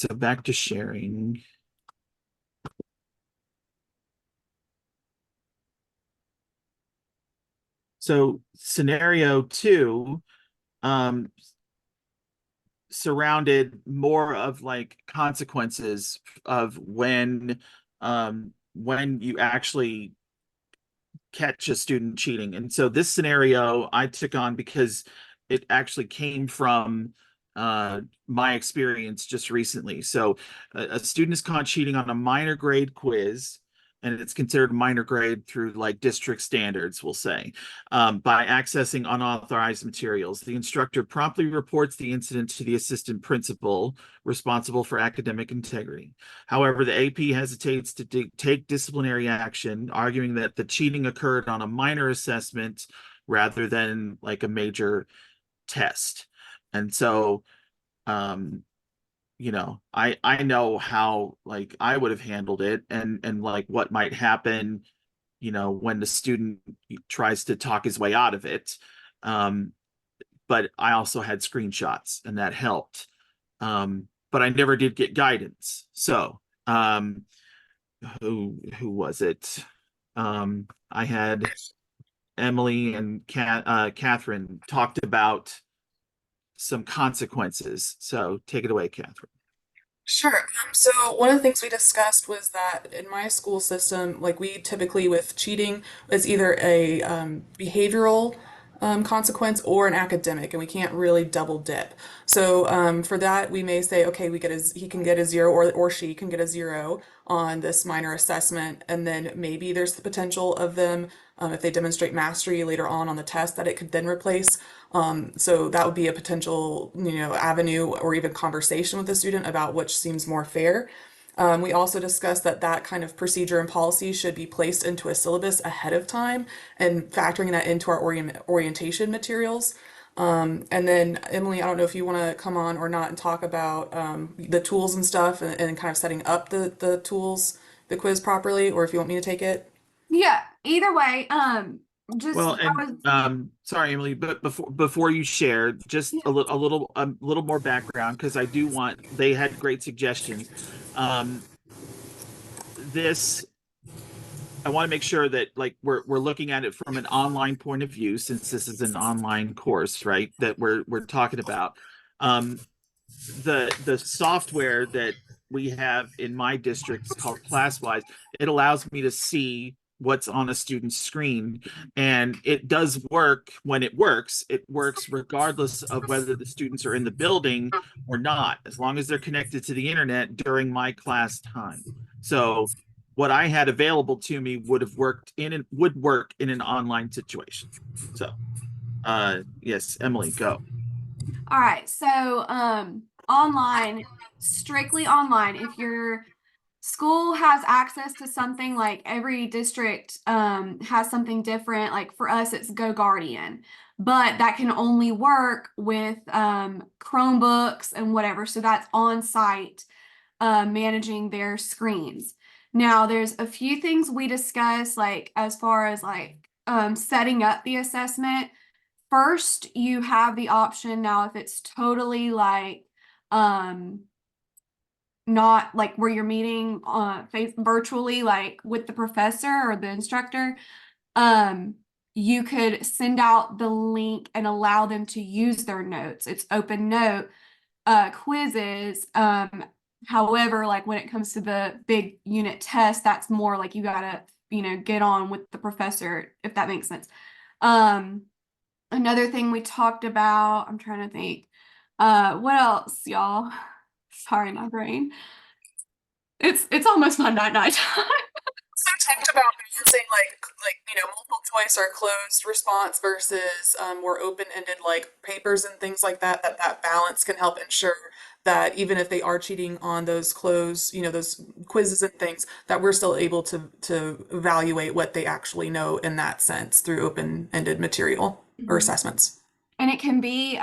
so back to sharing. So scenario two, um, surrounded more of like consequences of when you actually catch a student cheating. And so this scenario I took on because it actually came from my experience just recently. So a student is caught cheating on a minor grade quiz, and it's considered minor grade through like district standards, we'll say, by accessing unauthorized materials. The instructor promptly reports the incident to the assistant principal responsible for academic integrity. However, the AP hesitates to take disciplinary action, arguing that the cheating occurred on a minor assessment rather than like a major test. And so, um, I know how like I would have handled it, and like what might happen, when the student tries to talk his way out of it. Um, but I also had screenshots, and that helped. But I never did get guidance. So, who was it? I had Emily and Catherine talked about some consequences. So take it away, Catherine. Sure. So one of the things we discussed was that in my school system, like we typically with cheating, is either a behavioral consequence or an academic, and we can't really double dip. So for that, we may say, okay, he can get a zero, or she can get a zero on this minor assessment, and then maybe there's the potential of them, if they demonstrate mastery later on the test, that it could then replace. So that would be a potential, avenue or even conversation with the student about which seems more fair. We also discussed that that kind of procedure and policy should be placed into a syllabus ahead of time and factoring that into our orientation materials. And then Emily, I don't know if you want to come on or not and talk about the tools and stuff, and kind of setting up the tools, the quiz properly, or if you want me to take it. Yeah, either way, just Well, and I was sorry, Emily, but before you share, just yeah. a little more background, because I do want they had great suggestions. Um, this I want to make sure that like we're looking at it from an online point of view, since this is an online course, right? That we're talking about. Um, the software that we have in my district is called ClassWise. It allows me to see what's on a student's screen, and it does work. When it works, it works regardless of whether the students are in the building or not, as long as they're connected to the internet during my class time. So what I had available to me would work in an online situation. So yes, Emily, go. All right. So, online, strictly online, if your school has access to something, like every district has something different. Like for us, it's Go Guardian, but that can only work with Chromebooks and whatever. So that's on site managing their screens. Now, there's a few things we discuss, like as far as like setting up the assessment. First, you have the option now if it's totally like um not like where you're meeting face virtually like with the professor or the instructor, um you could send out the link and allow them to use their notes. It's open note quizzes. However, like when it comes to the big unit test, that's more like you gotta, get on with the professor, if that makes sense. Um Another thing we talked about, I'm trying to think. What else, y'all? Sorry, my brain. It's almost my night time. Also talked about balancing multiple choice or closed response versus more open-ended like papers and things like that, that balance can help ensure that even if they are cheating on those closed, those quizzes and things, that we're still able to evaluate what they actually know in that sense through open-ended material or Mhm. assessments. And it can be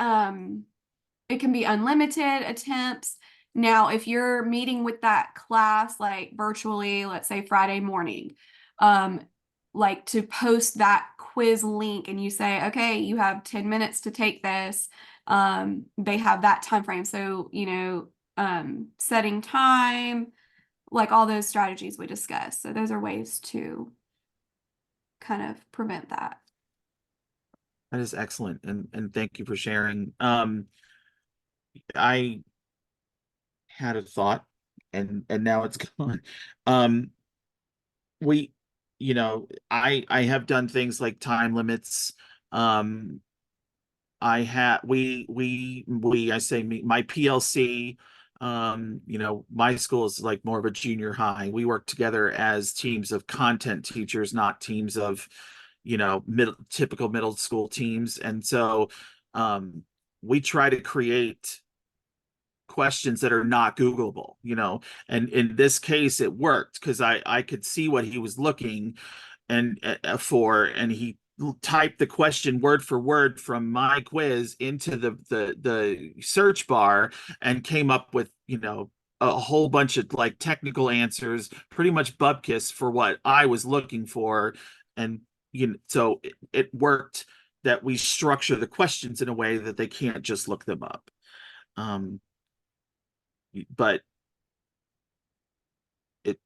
unlimited attempts. Now, if you're meeting with that class like virtually, let's say Friday morning, um, like to post that quiz link and you say, okay, you have 10 minutes to take this. They have that time frame. So, setting time, like all those strategies we discussed. So those are ways to kind of prevent that. That is excellent, and thank you for sharing. I had a thought, and now it's gone. Um, we, I have done things like time limits. Um, I had we I say me my PLC. My school is like more of a junior high. We work together as teams of content teachers, not teams of, typical middle school teams. And so we try to create questions that are not Googleable, and in this case it worked because I could see what he was looking and for, and he typed the question word for word from my quiz into the search bar and came up with, a whole bunch of like technical answers, pretty much bupkis for what I was looking for. And so it worked that we structure the questions in a way that they can't just look them up. But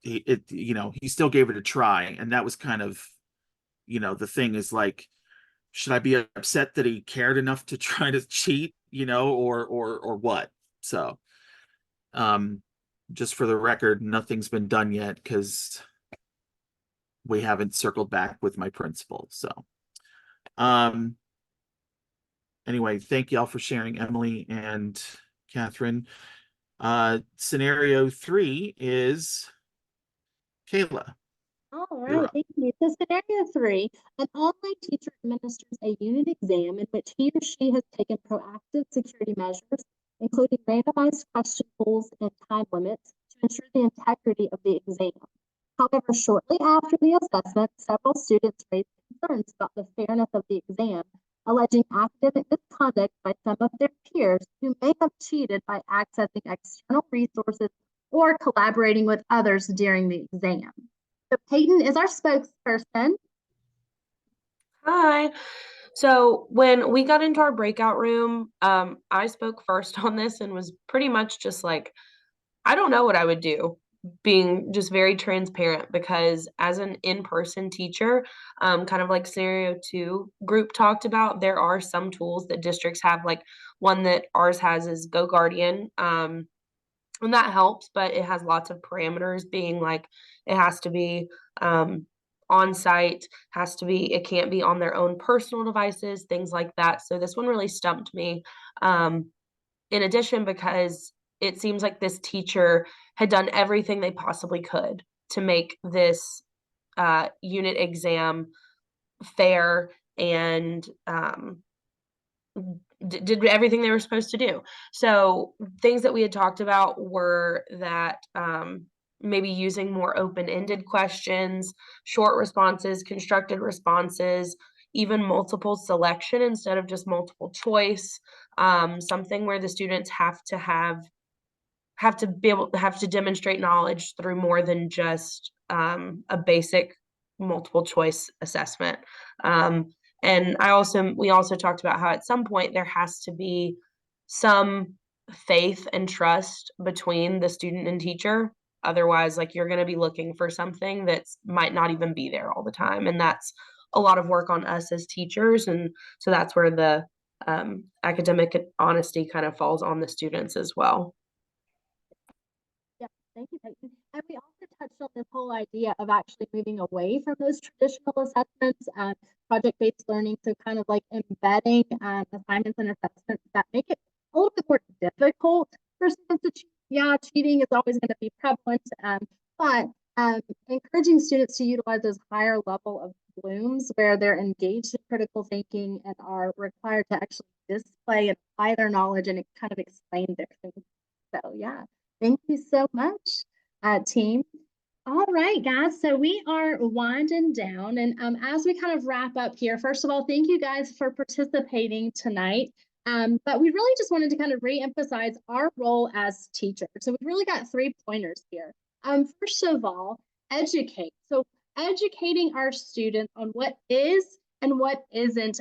he still gave it a try, and that was kind of, the thing is like, should I be upset that he cared enough to try to cheat, or what? So just for the record, nothing's been done yet because we haven't circled back with my principal. So um anyway, thank y'all for sharing, Emily and Catherine. Scenario 3 is Kayla. All You're right, up. thank you. So scenario 3, an online teacher administers a unit exam in which he or she has taken proactive security measures, including randomized question pools and time limits to ensure the integrity of the exam. However, shortly after the assessment, several students raised concerns about the fairness of the exam, alleging academic misconduct by some of their peers who may have cheated by accessing external resources or collaborating with others during the exam. So Peyton is our spokesperson. Hi. So when we got into our breakout room, I spoke first on this and was pretty much just like, I don't know what I would do, being just very transparent because as an in-person teacher, kind of like scenario 2 group talked about, there are some tools that districts have, like one that ours has is Go Guardian. And that helps, but it has lots of parameters being like it has to be on site, it can't be on their own personal devices, things like that. So this one really stumped me. In addition, because it seems like this teacher had done everything they possibly could to make this unit exam fair and did everything they were supposed to do. So things that we had talked about were that maybe using more open-ended questions, short responses, constructed responses, even multiple selection instead of just multiple choice, something where the students have to demonstrate knowledge through more than just a basic multiple choice assessment. And we also talked about how at some point there has to be some faith and trust between the student and teacher. Otherwise, like you're going to be looking for something that might not even be there all the time. And that's a lot of work on us as teachers. And so that's where the academic honesty kind of falls on the students as well. Yeah, thank you, Peyton. And we also touched on this whole idea of actually moving away from those traditional assessments, project-based learning, so kind of like embedding assignments and assessments that make it a little bit more difficult for students to cheat. Yeah, cheating is always going to be prevalent, but encouraging students to utilize those higher level of blooms where they're engaged in critical thinking and are required to actually display and apply their knowledge and kind of explain their thinking. So yeah. Thank you so much, team. All right, guys, so we are winding down. And as we kind of wrap up here, first of all, thank you guys for participating tonight. But we really just wanted to kind of reemphasize our role as teachers. So we've really got 3 pointers here. First of all, educate. So educating our students on what is and what isn't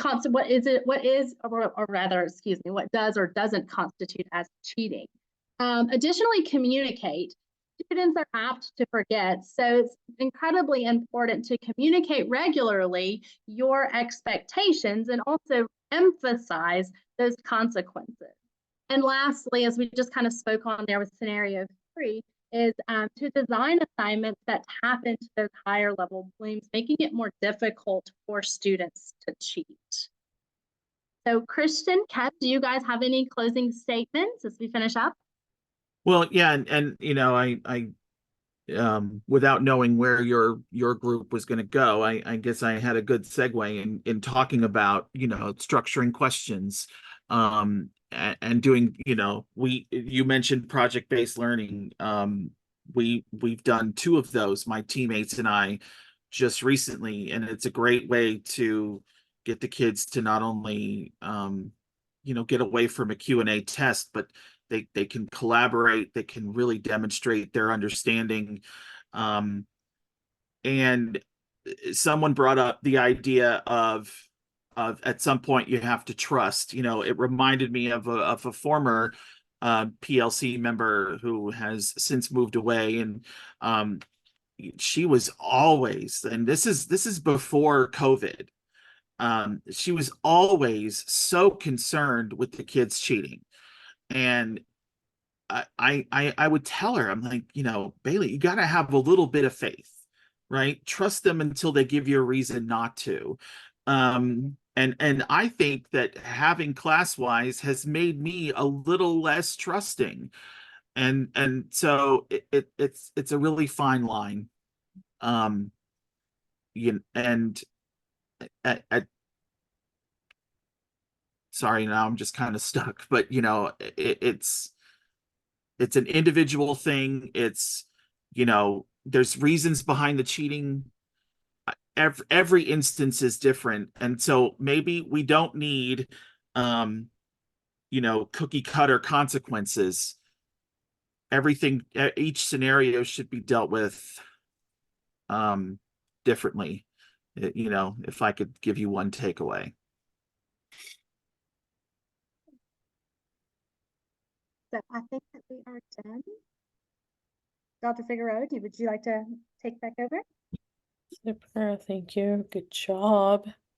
or rather, excuse me, what does or doesn't constitute as cheating. Additionally, communicate. Students are apt to forget, so it's incredibly important to communicate regularly your expectations and also emphasize those consequences. And lastly, as we just kind of spoke on there with scenario 3, is to design assignments that tap into those higher level blooms, making it more difficult for students to cheat. So Christian, Kat, do you guys have any closing statements as we finish up? Well, yeah, and you know, I without knowing where your group was going to go, I guess I had a good segue in talking about, you know, structuring questions, and doing, you know, you mentioned project-based learning. We've done 2 of those, my teammates and I, just recently, and it's a great way to get the kids to not only you know, get away from a Q&A test, but they can collaborate, they can really demonstrate their understanding. And someone brought up the idea of at some point you have to trust. You know, it reminded me of a former PLC member who has since moved away, and she was always, and this is before COVID, she was always so concerned with the kids cheating. And I would tell her, I'm like, you know, Bailey, you got to have a little bit of faith, right? Trust them until they give you a reason not to. And I think that having Classwise has made me a little less trusting, and so it's a really fine line. And sorry, now I'm just kind of stuck, but you know, it's an individual thing. It's, you know, there's reasons behind the cheating. Every instance is different, and so maybe we don't need you know, cookie cutter consequences. Everything, each scenario should be dealt with differently. You know, if I could give you one takeaway. So I think that we are done. Dr. Figueroa, would you like to take back over? Super, thank you. Good job.